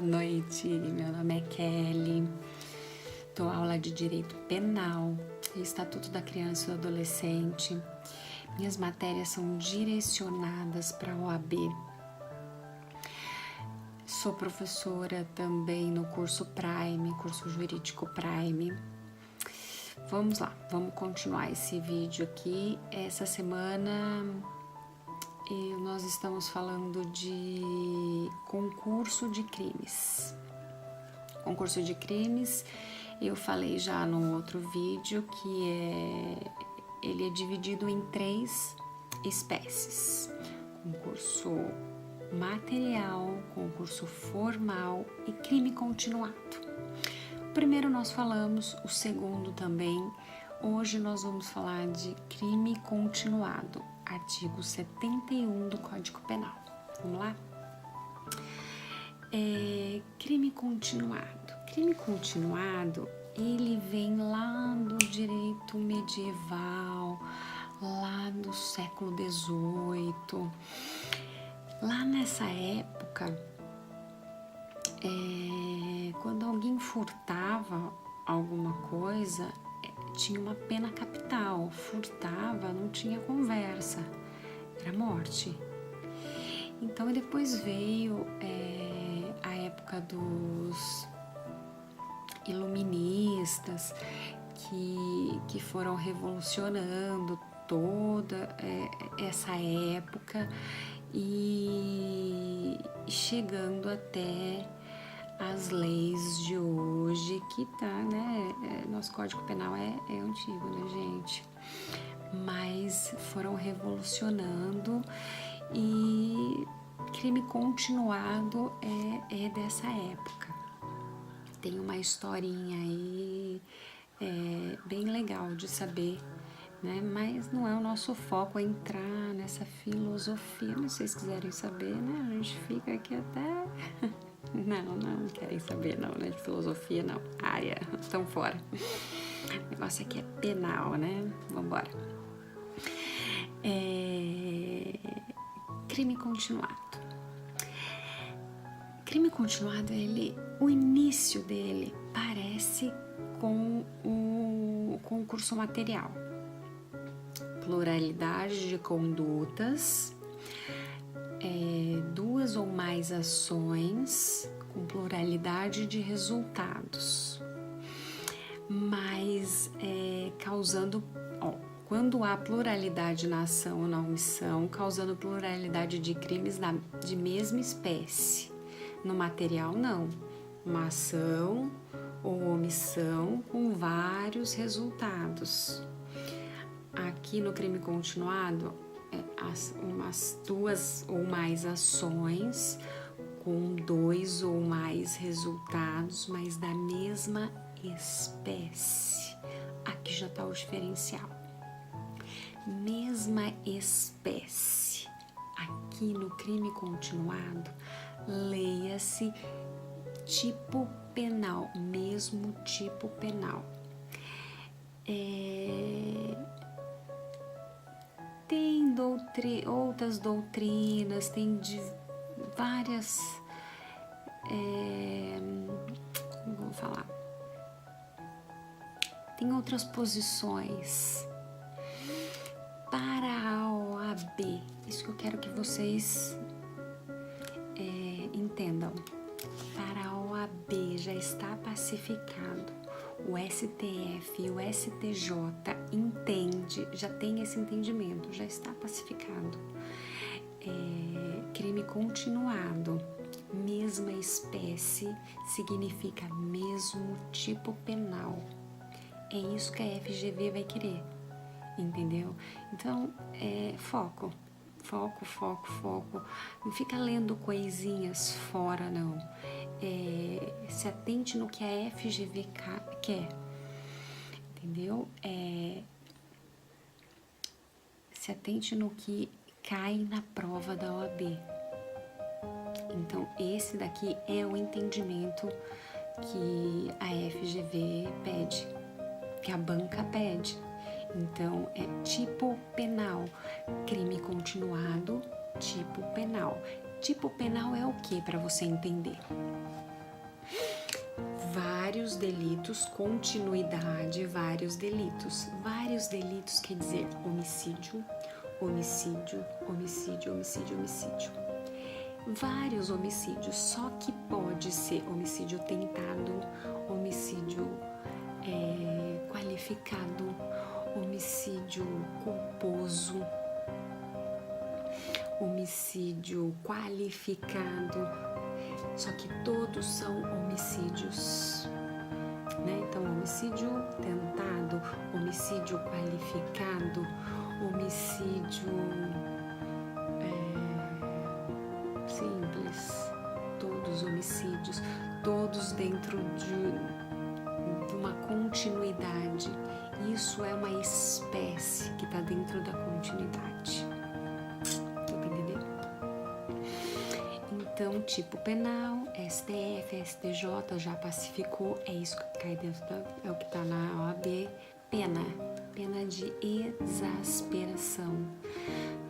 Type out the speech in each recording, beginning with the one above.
Boa noite, meu nome é Kelly, dou aula de Direito Penal e Estatuto da Criança e do Adolescente. Minhas matérias são direcionadas para a OAB. Sou professora também no curso Prime, curso jurídico Prime. Vamos lá, vamos continuar esse vídeo aqui. Essa semana nós estamos falando de concurso de crimes. Concurso de crimes, eu falei já no outro vídeo que ele é dividido em 3 espécies: concurso material, concurso formal e crime continuado. O primeiro nós falamos, o segundo também. Hoje nós vamos falar de crime continuado, artigo 71 do Código Penal. Vamos lá? Crime continuado. Crime continuado, ele vem lá do direito medieval, lá do século XVIII. Lá nessa época, quando alguém furtava alguma coisa, tinha uma pena capital. Furtava, não tinha conversa, era morte. Então depois veio a época dos iluministas, que foram revolucionando toda essa época e chegando até as leis de hoje, que tá, né? Nosso Código Penal é antigo, né, gente? Mas foram revolucionando e crime continuado é dessa época. Tem uma historinha aí bem legal de saber, né? Mas não é o nosso foco entrar nessa filosofia. Mas se vocês quiserem saber, né? A gente fica aqui até... Não querem saber não, né? De filosofia não. Estão fora. O negócio aqui é penal, né? Vambora. Crime continuado. Crime continuado, o início dele parece com o concurso material. Pluralidade de condutas, 2 ou mais ações com pluralidade de resultados, mas causando, quando há pluralidade na ação ou na omissão, causando pluralidade de crimes de mesma espécie. No material, não. Uma ação ou omissão com vários resultados. Aqui no crime continuado, umas 2 ou mais ações com 2 ou mais resultados, mas da mesma espécie. Aqui já está o diferencial. Mesma espécie. Aqui no crime continuado, leia-se tipo penal, mesmo tipo penal. Tem outras doutrinas, tem várias, vamos falar, tem outras posições. Para a OAB, isso que eu quero que vocês entendam. Para a OAB já está pacificado. O STF e o STJ já tem esse entendimento, já está pacificado. Crime continuado, mesma espécie, significa mesmo tipo penal. É isso que a FGV vai querer, entendeu? Então, foco. Não fica lendo coisinhas fora, não. Se atente no que a FGV quer, entendeu? Se atente no que cai na prova da OAB. Então, esse daqui é o entendimento que a FGV pede, que a banca pede. Então, é tipo penal, crime continuado, tipo penal. Tipo penal é o que para você entender? vários delitos, continuidade, vários delitos. Vários delitos quer dizer homicídio, homicídio, homicídio, homicídio, homicídio. Vários homicídios, só que pode ser homicídio tentado, homicídio qualificado, homicídio culposo, homicídio qualificado, só que todos são homicídios, né? Então, homicídio tentado, homicídio qualificado, homicídio simples, todos homicídios, todos dentro de uma continuidade. Isso é uma espécie que está dentro da continuidade. Deu pra entender? Então, tipo penal, STF, STJ já pacificou, é isso que cai dentro é o que está na OAB. Pena de exasperação.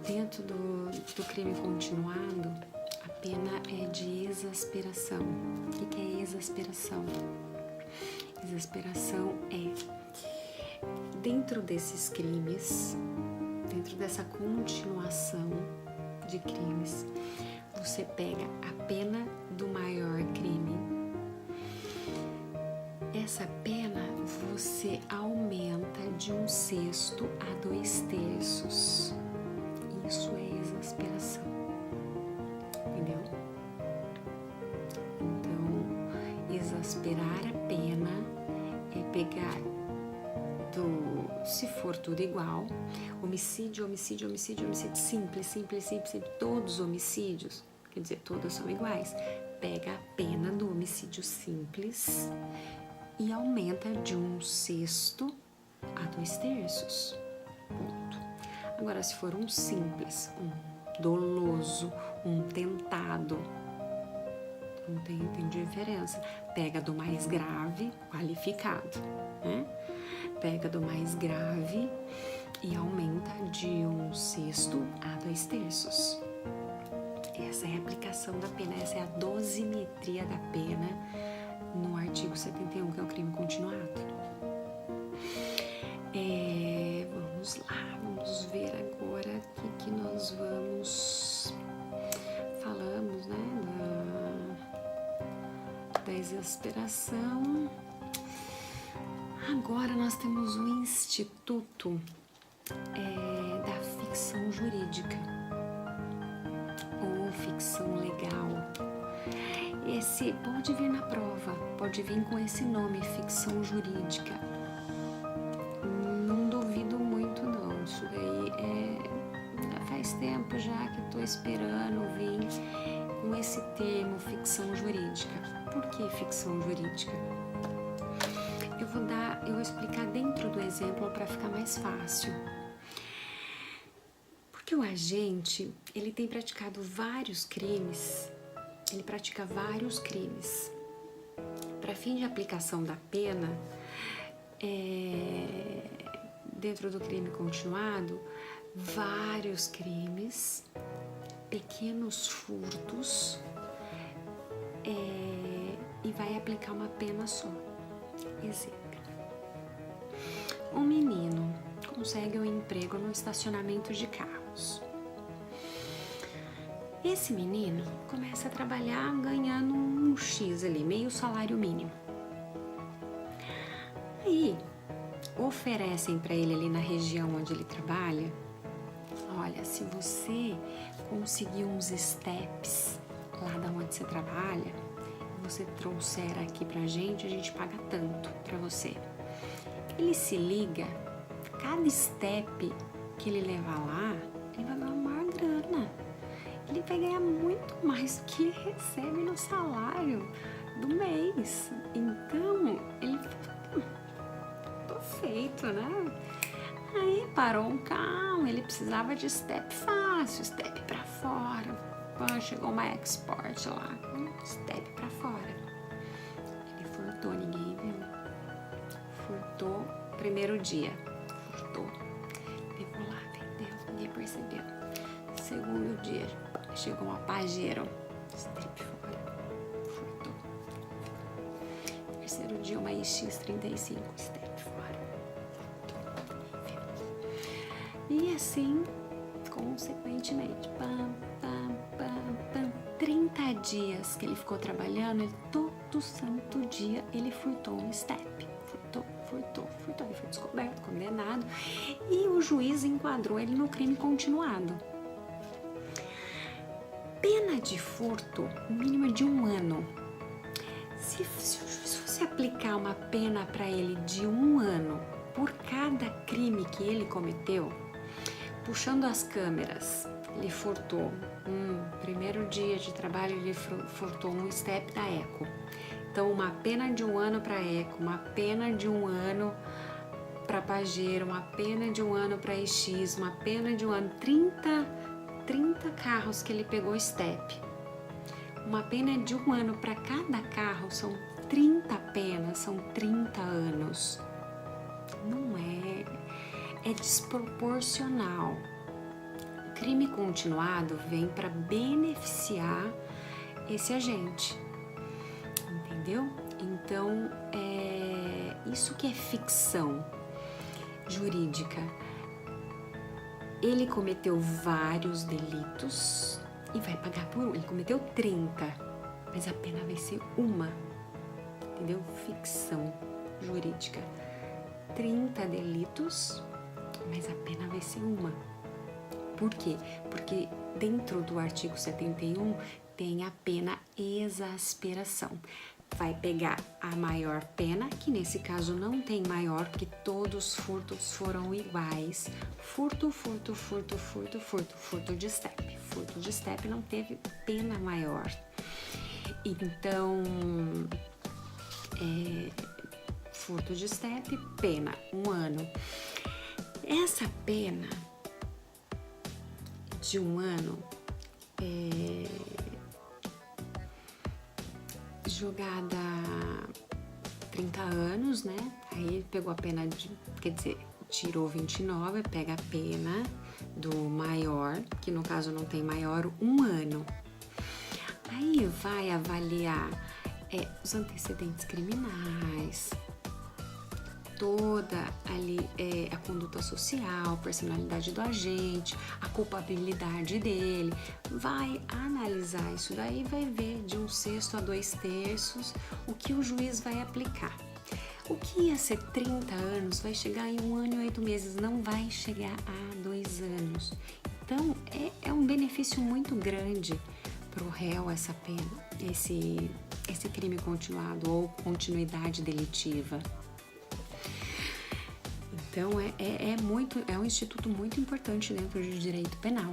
Dentro do crime continuado, a pena é de exasperação. O que é exasperação? Exasperação é, dentro desses crimes, dentro dessa continuação de crimes, você pega a pena do maior crime. Essa pena você aumenta de 1/6 a 2/3. Isso é exasperação. Entendeu? Então, exasperar a pena é pegar se for tudo igual, homicídio, homicídio, homicídio, homicídio, simples, todos os homicídios, quer dizer, todos são iguais. Pega a pena do homicídio simples e aumenta de 1/6 a 2/3. Ponto. Agora, se for um simples, um doloso, um tentado, não tem diferença. Pega do mais grave, qualificado, né? Pega do mais grave e aumenta de 1/6 a 2/3. Essa é a aplicação da pena, essa é a dosimetria da pena no artigo 71, que é o crime continuado. Vamos lá, vamos ver agora o que nós vamos... Falamos, né, da exasperação. Agora nós temos o Instituto da Ficção Jurídica ou Ficção Legal. Esse pode vir na prova, pode vir com esse nome, Ficção Jurídica. Não duvido muito não, isso daí já faz tempo já que estou esperando vir com esse termo, Ficção Jurídica. Por que Ficção Jurídica? Eu vou explicar dentro do exemplo para ficar mais fácil. Porque o agente, ele tem praticado vários crimes, ele pratica vários crimes. Para fim de aplicação da pena, dentro do crime continuado, vários crimes, pequenos furtos, e vai aplicar uma pena só. Exemplo: um menino consegue um emprego no estacionamento de carros. Esse menino começa a trabalhar ganhando um X ali, meio salário mínimo. Aí oferecem para ele ali na região onde ele trabalha: olha, se você conseguir uns steps lá da onde você trabalha, você trouxer aqui pra gente, a gente paga tanto pra você. Ele se liga, cada step que ele levar lá, ele vai ganhar uma grana. Ele vai ganhar muito mais do que ele recebe no salário do mês. Então, ele tô feito, né? Aí parou um carro, ele precisava de step fácil, step pra fora. Pô, chegou uma export lá, step pra fora. Ele furtou, ninguém viu. Furtou primeiro dia, furtou. Levou lá, vendeu, ninguém percebeu. Segundo dia, chegou uma Pajero, step fora, furtou. de uma IX35, step fora. E assim, consequentemente, 30 dias que ele ficou trabalhando, todo santo dia ele furtou um step. Furtou, ele foi descoberto, condenado, e o juiz enquadrou ele no crime continuado. Pena de furto mínima de 1 ano. Se o juiz fosse aplicar uma pena para ele de 1 ano por cada crime que ele cometeu, puxando as câmeras, ele furtou, primeiro dia de trabalho ele furtou um step da Eco. Então, uma pena de 1 ano para Eco, uma pena de 1 ano para Pajero, uma pena de 1 ano para EX, uma pena de 1 ano, 30 carros que ele pegou step. Uma pena de 1 ano para cada carro, são 30 penas, são 30 anos. Não é desproporcional. O crime continuado vem para beneficiar esse agente. Entendeu? Então, isso que é ficção jurídica. Ele cometeu vários delitos e vai pagar por 1. Ele cometeu 30, mas a pena vai ser 1. Entendeu? Ficção jurídica. 30 delitos, mas a pena vai ser 1. Por quê? Porque dentro do artigo 71 tem a pena exasperação. Vai pegar a maior pena, que nesse caso não tem maior, porque todos os furtos foram iguais. Furto de step. Furto de step não teve pena maior. Então, furto de step, pena 1 ano. Essa pena de 1 ano jogada 30 anos, né? Aí ele pegou a pena tirou 29, pega a pena do maior, que no caso não tem maior, 1 ano. Aí vai avaliar os antecedentes criminais, toda ali a conduta social, personalidade do agente, a culpabilidade dele, vai analisar isso daí, vai ver de 1/6 a 2/3 o que o juiz vai aplicar. O que ia ser 30 anos vai chegar em 1 ano e 8 meses, não vai chegar a 2 anos. Então é um benefício muito grande para o réu essa pena, esse crime continuado ou continuidade delitiva. Então, é um instituto muito importante dentro do direito penal,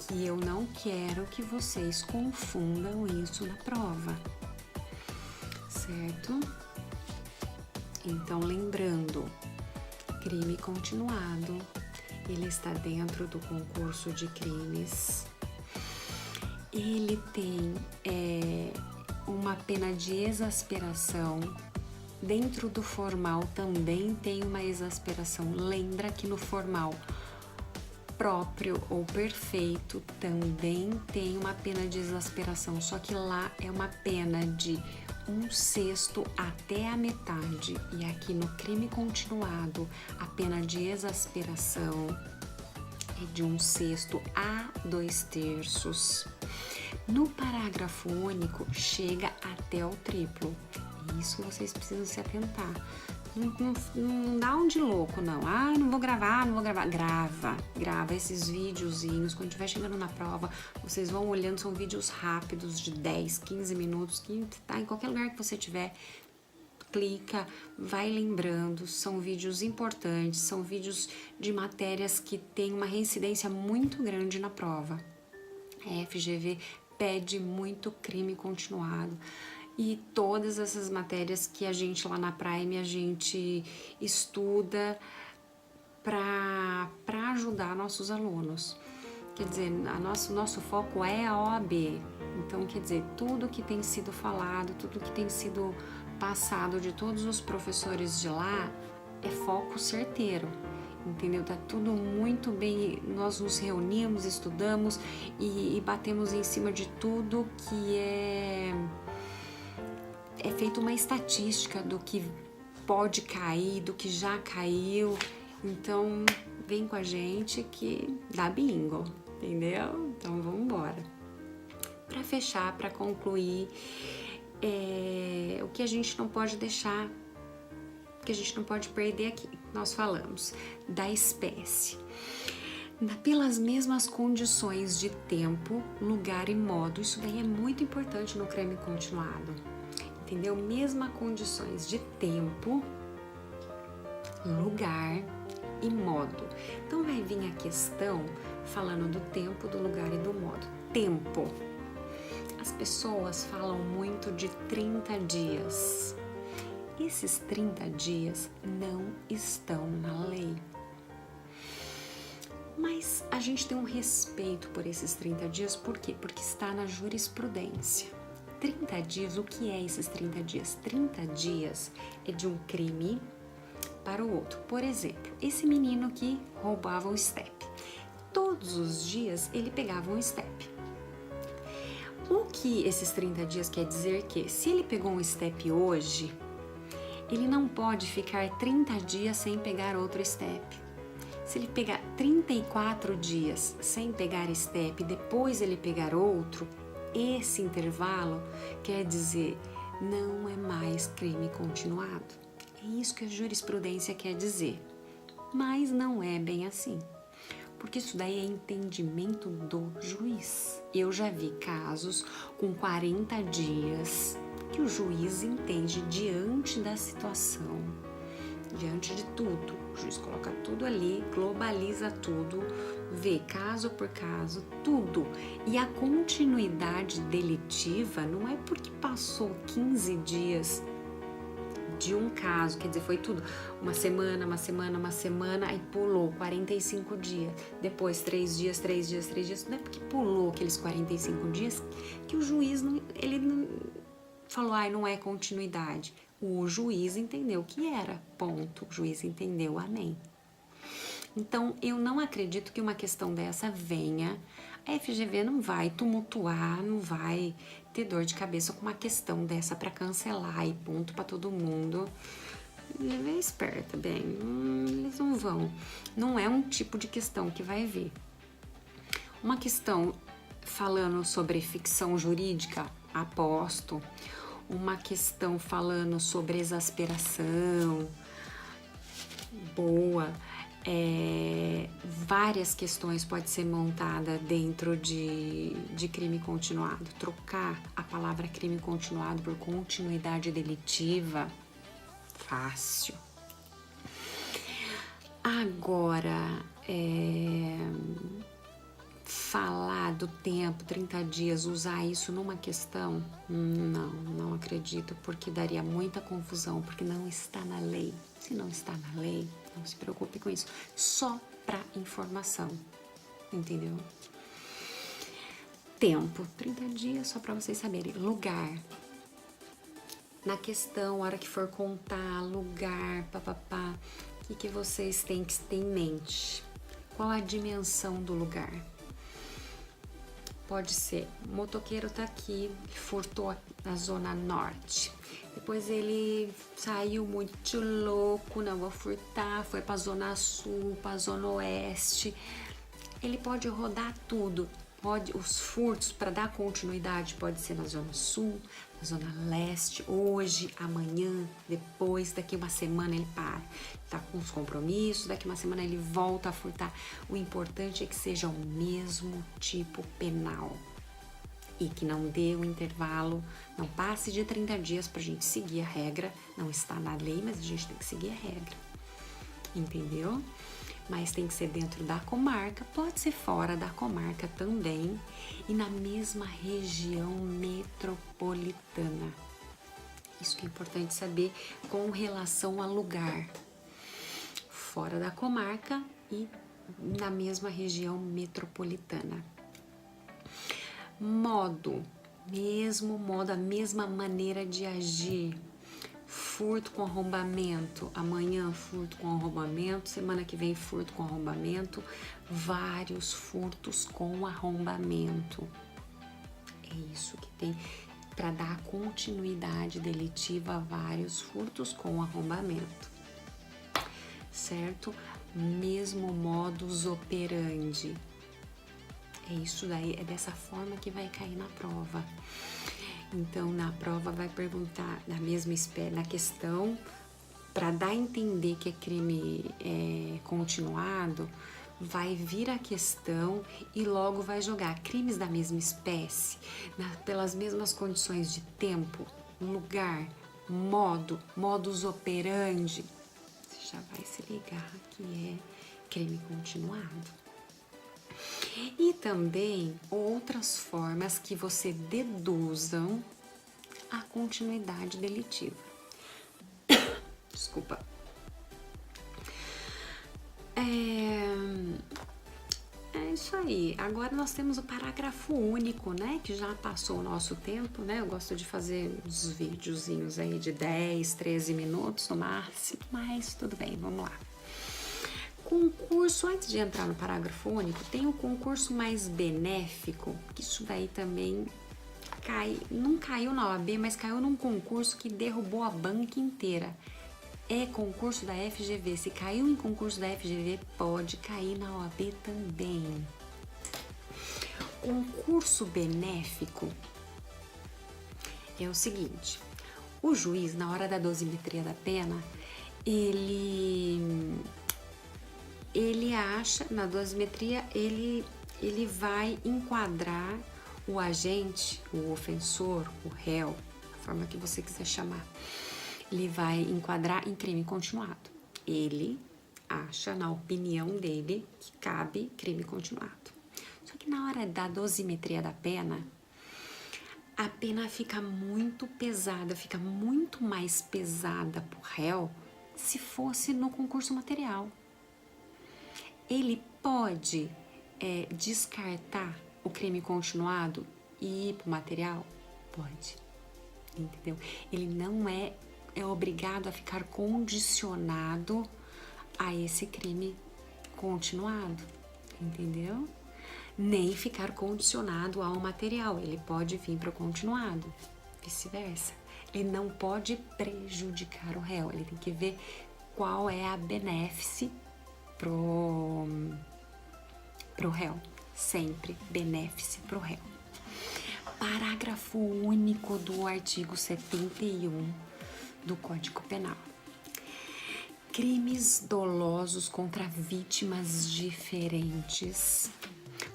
que eu não quero que vocês confundam isso na prova, certo? Então, lembrando, crime continuado, ele está dentro do concurso de crimes, ele tem uma pena de exasperação. Dentro do formal também tem uma exasperação. Lembra que no formal próprio ou perfeito também tem uma pena de exasperação, só que lá é uma pena de 1/6 até a metade. E aqui no crime continuado, a pena de exasperação é de 1/6 a 2/3. No parágrafo único, chega até o triplo. Isso vocês precisam se atentar. Não dá um de louco, não. Não vou gravar. Grava esses videozinhos. Quando estiver chegando na prova, vocês vão olhando, são vídeos rápidos de 10, 15 minutos, que tá em qualquer lugar que você tiver, clica, vai lembrando. São vídeos importantes, são vídeos de matérias que tem uma reincidência muito grande na prova. A FGV pede muito crime continuado. E todas essas matérias que a gente lá na Prime, a gente estuda para ajudar nossos alunos. Quer dizer, nosso foco é a OAB. Então, quer dizer, tudo que tem sido falado, tudo que tem sido passado de todos os professores de lá é foco certeiro. Entendeu? Tá tudo muito bem, nós nos reunimos, estudamos e batemos em cima de tudo é feita uma estatística do que pode cair, do que já caiu. Então, vem com a gente que dá bingo, entendeu? Então, vamos embora. Para fechar, para concluir, o que a gente não pode deixar, o que a gente não pode perder aqui, nós falamos da espécie. Pelas mesmas condições de tempo, lugar e modo, isso daí é muito importante no creme continuado, entendeu? Mesmas condições de tempo, lugar e modo. Então vai vir a questão falando do tempo, do lugar e do modo. Tempo. As pessoas falam muito de 30 dias. Esses 30 dias não estão na lei. Mas a gente tem um respeito por esses 30 dias, por quê? Porque está na jurisprudência. 30 dias, o que é esses 30 dias? 30 dias é de um crime para o outro. Por exemplo, esse menino que roubava o step. Todos os dias ele pegava um step. O que esses 30 dias quer dizer que se ele pegou um step hoje, ele não pode ficar 30 dias sem pegar outro step. Se ele pegar 34 dias sem pegar step, depois ele pegar outro, esse intervalo quer dizer não é mais crime continuado. É isso que a jurisprudência quer dizer. Mas não é bem assim, porque isso daí é entendimento do juiz. Eu já vi casos com 40 dias que o juiz entende diante da situação, diante de tudo. O juiz coloca tudo ali, globaliza tudo, vê caso por caso, tudo. E a continuidade delitiva não é porque passou 15 dias de um caso, quer dizer, foi tudo, uma semana, aí pulou 45 dias, depois 3 dias, não é porque pulou aqueles 45 dias que o juiz ele não falou, não é continuidade. O juiz entendeu que era, ponto, o juiz entendeu, amém. Então, eu não acredito que uma questão dessa venha, a FGV não vai tumultuar, não vai ter dor de cabeça com uma questão dessa para cancelar e ponto para todo mundo. É esperta, bem, eles não vão. Não é um tipo de questão que vai vir. Uma questão falando sobre ficção jurídica, aposto. Uma questão falando sobre exasperação, boa. Várias questões podem ser montadas dentro de crime continuado. Trocar a palavra crime continuado por continuidade delitiva, fácil. Agora, falar do tempo, 30 dias, usar isso numa questão, não acredito, porque daria muita confusão, porque não está na lei. Se não está na lei, não se preocupe com isso, só para informação, entendeu? Tempo, 30 dias, só para vocês saberem. Lugar, na questão, a hora que for contar, lugar, papapá, o que vocês têm que ter em mente? Qual a dimensão do lugar? Pode ser, o motoqueiro tá aqui, furtou na zona norte. Depois ele saiu muito louco, não vou furtar, foi pra zona sul, pra zona oeste. Ele pode rodar tudo. Os furtos, para dar continuidade, pode ser na zona sul, na zona leste, hoje, amanhã, depois, daqui uma semana ele para. Tá com os compromissos, daqui uma semana ele volta a furtar. O importante é que seja o mesmo tipo penal e que não dê o intervalo, não passe de 30 dias pra gente seguir a regra. Não está na lei, mas a gente tem que seguir a regra, entendeu? Mas tem que ser dentro da comarca, pode ser fora da comarca também e na mesma região metropolitana. Isso que é importante saber com relação a lugar, fora da comarca e na mesma região metropolitana. Modo, mesmo modo, a mesma maneira de agir. Furto com arrombamento, amanhã furto com arrombamento, semana que vem furto com arrombamento, vários furtos com arrombamento. É isso que tem para dar continuidade delitiva a vários furtos com arrombamento, certo? Mesmo modus operandi. É isso daí, é dessa forma que vai cair na prova. Então, na prova vai perguntar na mesma espécie, na questão, para dar a entender que é crime continuado, vai vir a questão e logo vai jogar crimes da mesma espécie, pelas mesmas condições de tempo, lugar, modus operandi. Você já vai se ligar que é crime continuado. E também outras formas que você deduzam a continuidade delitiva. Desculpa. É isso aí. Agora nós temos o parágrafo único, né? Que já passou o nosso tempo, né? Eu gosto de fazer uns videozinhos aí de 10, 13 minutos no máximo, mas tudo bem, vamos lá. Concurso, antes de entrar no parágrafo único, tem o concurso mais benéfico, que isso daí também não caiu na OAB, mas caiu num concurso que derrubou a banca inteira. É concurso da FGV. Se caiu em concurso da FGV, pode cair na OAB também. Concurso benéfico é o seguinte: o juiz, na hora da dosimetria da pena, ele acha, na dosimetria, ele vai enquadrar o agente, o ofensor, o réu, a forma que você quiser chamar. Ele vai enquadrar em crime continuado. Ele acha, na opinião dele, que cabe crime continuado. Só que na hora da dosimetria da pena, a pena fica muito pesada, fica muito mais pesada pro réu se fosse no concurso material. Ele pode descartar o crime continuado e ir pro material? Pode. Entendeu? Ele não é obrigado a ficar condicionado a esse crime continuado, entendeu? Nem ficar condicionado ao material, ele pode vir para o continuado, vice-versa. Ele não pode prejudicar o réu, ele tem que ver qual é a benéfice pro réu, sempre benéfice pro réu. Parágrafo único do artigo 71 do Código Penal. Crimes dolosos contra vítimas diferentes,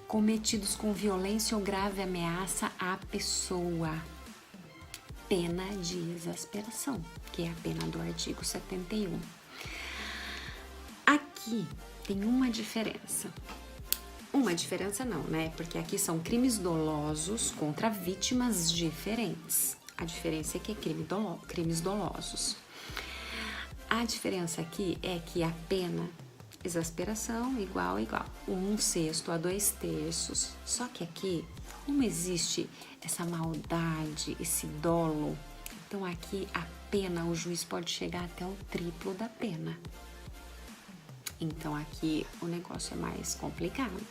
cometidos com violência ou grave ameaça à pessoa. Pena de exasperação, que é a pena do artigo 71. Aqui tem uma diferença. Uma diferença não, né? Porque aqui são crimes dolosos contra vítimas diferentes. A diferença é que é crimes dolosos. A diferença aqui é que a pena, exasperação, igual. 1/6 a 2/3. Só que aqui, como existe essa maldade, esse dolo, então aqui a pena, o juiz pode chegar até o triplo da pena. Então aqui o negócio é mais complicado.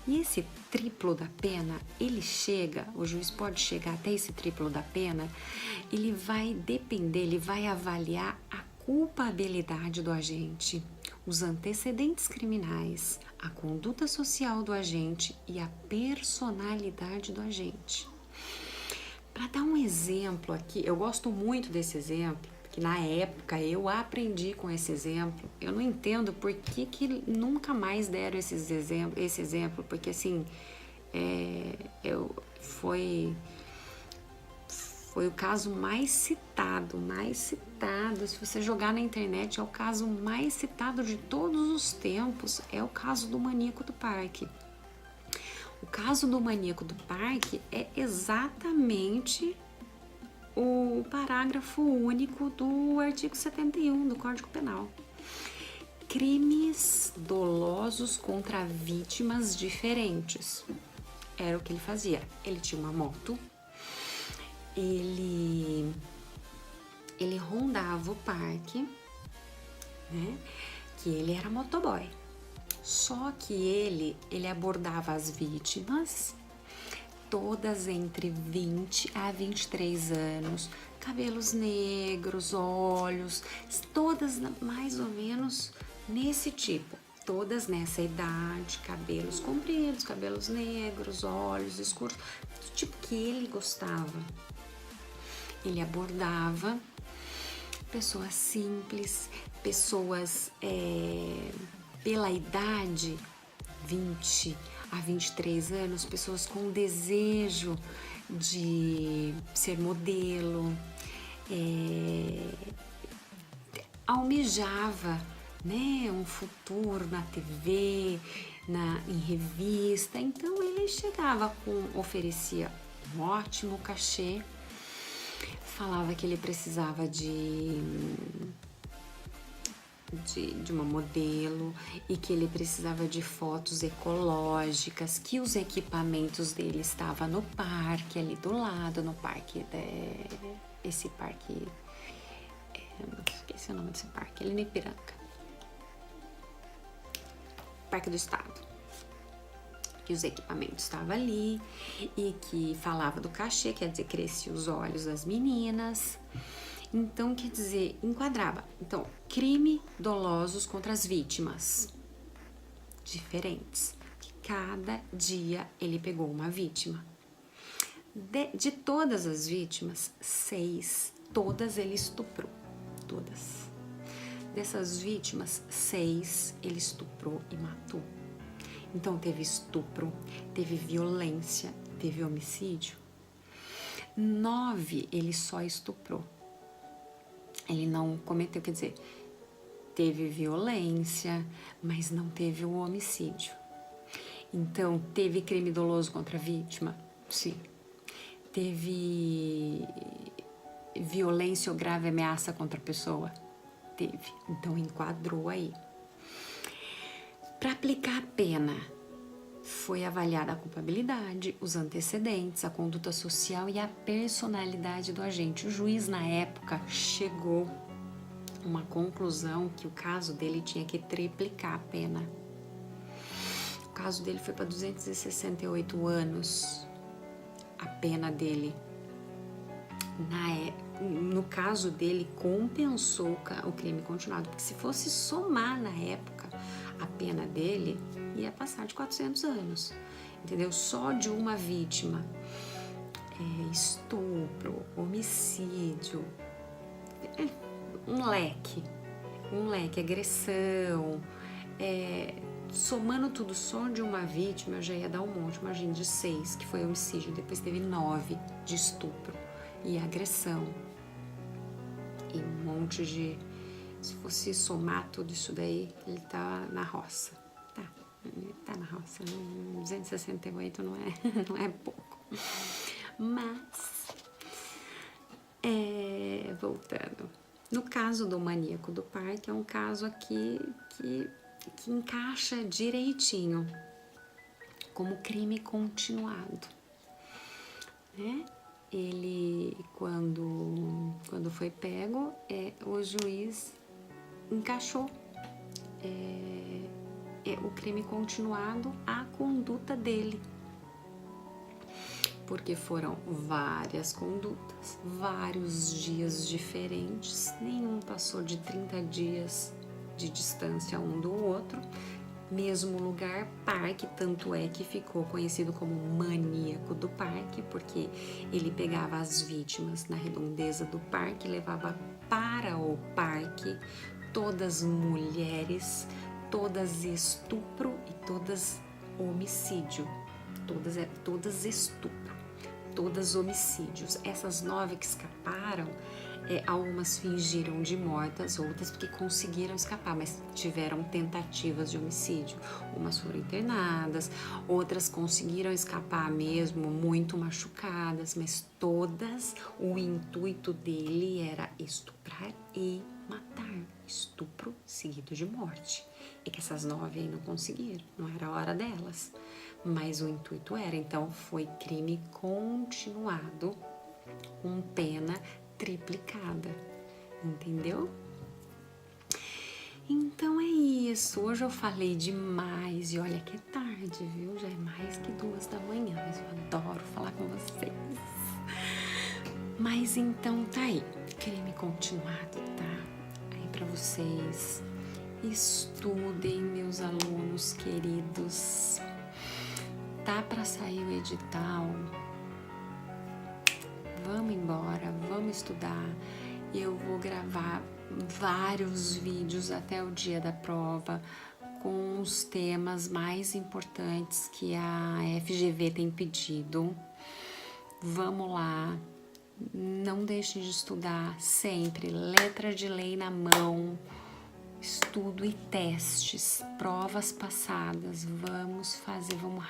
E esse triplo da pena, o juiz pode chegar até esse triplo da pena, ele vai depender, ele vai avaliar a culpabilidade do agente, os antecedentes criminais, a conduta social do agente e a personalidade do agente. Para dar um exemplo aqui, eu gosto muito desse exemplo, que na época eu aprendi com esse exemplo. Eu não entendo por que nunca mais deram esse exemplo, porque assim, foi o caso mais citado, se você jogar na internet, é o caso mais citado de todos os tempos, é o caso do maníaco do parque. O caso do maníaco do parque é exatamente o parágrafo único do artigo 71 do Código Penal. Crimes dolosos contra vítimas diferentes. Era o que ele fazia. Ele tinha uma moto, ele rondava o parque, né? Que ele era motoboy. Só que ele abordava as vítimas, todas entre 20 a 23 anos, cabelos negros, olhos, todas mais ou menos nesse tipo. Todas nessa idade, cabelos compridos, cabelos negros, olhos escuros, do tipo que ele gostava. Ele abordava pessoas simples, pessoas pela idade, 20 a 23 anos, pessoas com desejo de ser modelo, almejava, né, um futuro na TV, em revista. Então ele chegava oferecia um ótimo cachê, falava que ele precisava de uma modelo e que ele precisava de fotos ecológicas, que os equipamentos dele estavam no parque ali do lado, no parque, esse parque, esqueci o nome desse parque, ali no Ipiranga, Parque do Estado, que os equipamentos estavam ali e que falava do cachê, quer dizer, crescia os olhos das meninas. Então, quer dizer, enquadrava. Então, crime dolosos contra as vítimas diferentes. Cada dia ele pegou uma vítima. De todas as vítimas, 6, todas ele estuprou. Todas. Dessas vítimas, 6 ele estuprou e matou. Então, teve estupro, teve violência, teve homicídio. 9 ele só estuprou. Ele não cometeu, quer dizer, teve violência, mas não teve o homicídio. Então, teve crime doloso contra a vítima? Sim. Teve violência ou grave ameaça contra a pessoa? Teve. Então, enquadrou aí. Para aplicar a pena, foi avaliada a culpabilidade, os antecedentes, a conduta social e a personalidade do agente. O juiz, na época, chegou a uma conclusão que o caso dele tinha que triplicar a pena. O caso dele foi para 268 anos, a pena dele. No caso dele, compensou o crime continuado, porque se fosse somar na época, a pena dele ia passar de 400 anos, entendeu? Só de uma vítima, estupro, homicídio, um leque, agressão, somando tudo só de uma vítima, eu já ia dar um monte. Imagina, de 6, que foi homicídio, depois teve 9 de estupro e agressão, e um monte de... Se fosse somar tudo isso daí, ele tá na roça. Tá na roça. 268 não é pouco. Mas, voltando. No caso do maníaco do parque, é um caso aqui que encaixa direitinho como crime continuado, né? Ele, quando foi pego, o juiz encaixou o crime continuado à conduta dele, porque foram várias condutas, vários dias diferentes, nenhum passou de 30 dias de distância um do outro, mesmo lugar, parque, tanto é que ficou conhecido como maníaco do parque, porque ele pegava as vítimas na redondeza do parque e levava para o parque, todas mulheres, todas estupro e todas homicídio, todas estupro, todas homicídios. Essas 9 que escaparam, algumas fingiram de mortas, outras porque conseguiram escapar, mas tiveram tentativas de homicídio. Umas foram internadas, outras conseguiram escapar mesmo, muito machucadas, mas todas, o intuito dele era estuprar e matar. Estupro seguido de morte. E que essas 9 aí não conseguiram, não era a hora delas, mas o intuito era. Então foi crime continuado com pena triplicada, entendeu? Então é isso, hoje eu falei demais e olha que é tarde, viu? Já é mais que 2 da manhã, mas eu adoro falar com vocês. Mas então tá aí, creme continuado, tá? Aí pra vocês, estudem, meus alunos queridos. Tá pra sair o edital, vamos embora, vamos estudar. Eu vou gravar vários vídeos até o dia da prova com os temas mais importantes que a FGV tem pedido. Vamos lá, não deixem de estudar sempre, letra de lei na mão, estudo e testes, provas passadas, vamos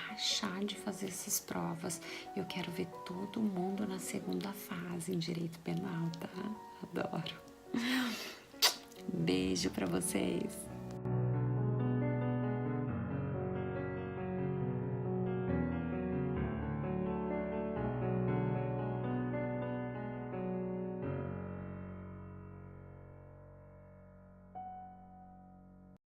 rachar de fazer essas provas. Eu quero ver todo mundo na segunda fase em Direito Penal, tá? Adoro. Beijo pra vocês.